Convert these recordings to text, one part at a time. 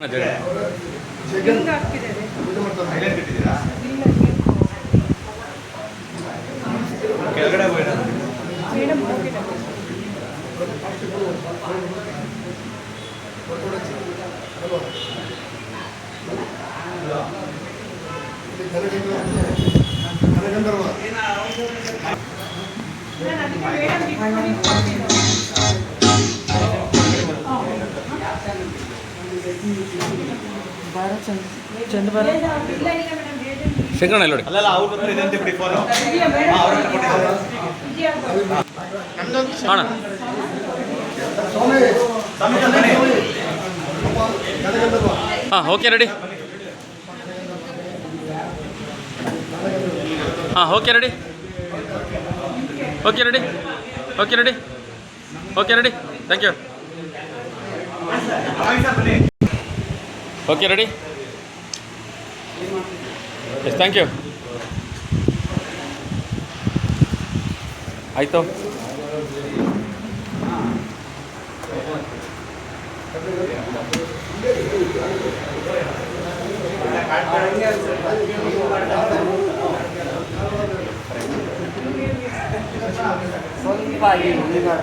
ಹೆಂಗ್ ಹಾಕ್ತಿದ್ದಾರೆ? ಇಲ್ಲ, ಕೆಳಗಡೆ ಮೇಡಮ್ ಹೋಗಿದ್ದಾರೆ. ನಾನು ಅದಕ್ಕೆ ಮೇಡಮ್ ಇಟ್ಕೊಂಡಿದ್ದೀನಿ. ಚಂದ ಬರ ಇಲ್ಲ ಇಲ್ಲ ಮೇಡಮ್ ಹೇಳಿ. ಶಂಕರಣ್ಣ ಇಲ್ಲಿ ನೋಡಿ. ಅಲ್ಲಲ್ಲ ಅವ್ರ ಹತ್ರ ಇದೆ ಅಂತ ಬಿಡಿ ಫೋನು. ಇದೆಯಾ ಮೇಡಮ್? ಅವ್ರ ಹತ್ರ ಕೊಟ್ಟಿದ್ದಾರೆ. ಇದೆಯಾ? ಅಣ್ಣ ಹಾಂ ಓಕೆ ರೆಡಿ. ಹಾಂ okay ready. Okay ready. Okay ready. Okay ready. Thank you. Okay ready. Yes thank you. ಆಯಿತು. ಸ್ವಲ್ಪ ಆಗಿ ಅದೇ ಸರ್.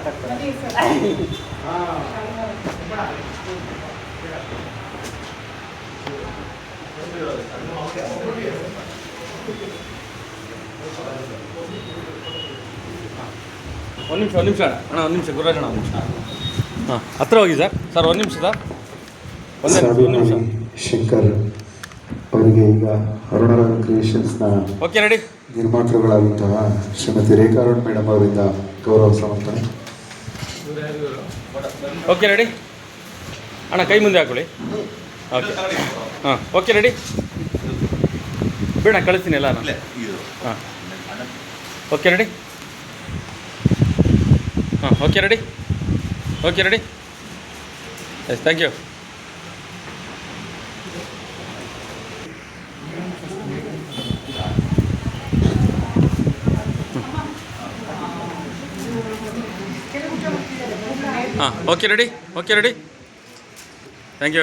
ಒಂದು ನಿಮಿಷ ಅಣ್ಣ ಒಂದು ನಿಮಿಷ ಗುರುರಾಜ್ ಅಣ್ಣ ಒಂದು ನಿಮಿಷ. ಹಾಂ ಹತ್ರ ಹೋಗಿ ಸರ್ ಒಂದು ನಿಮಿಷ ಸರ್ ಒಂದು ನಿಮಿಷ. ಶಂಕರ್ ಅವರಿಗೆ ಈಗ ಅರುಣರಾಗ ಕ್ರಿಯೇಷನ್ಸ್ನ ಓಕೆ ರೆಡಿ. ನಿರ್ಮಾತೃಗಳಾದಂತಹ ಶ್ರೀಮತಿ ರೇಖಾ ಅರುಣ್ ಮೇಡಮ್ ಅವರಿಂದ ಗೌರವ ಸಮರ್ಪಣೆ. Okay ready. ಅಣ್ಣ ಕೈ ಮುಂದೆ ಹಾಕೊಳ್ಳಿ. ಓಕೆ ಹಾಂ ಓಕೆ ರೆಡಿ. ಬೇಡ ಕಳಿಸ್ತೀನಿ ಎಲ್ಲ ನಾನು. ಹಾಂ ಓಕೆ ರೆಡಿ. ಹಾಂ okay ready. Okay ready. Yes thank you. ಹಾಂ okay ready. Okay ready. Thank you.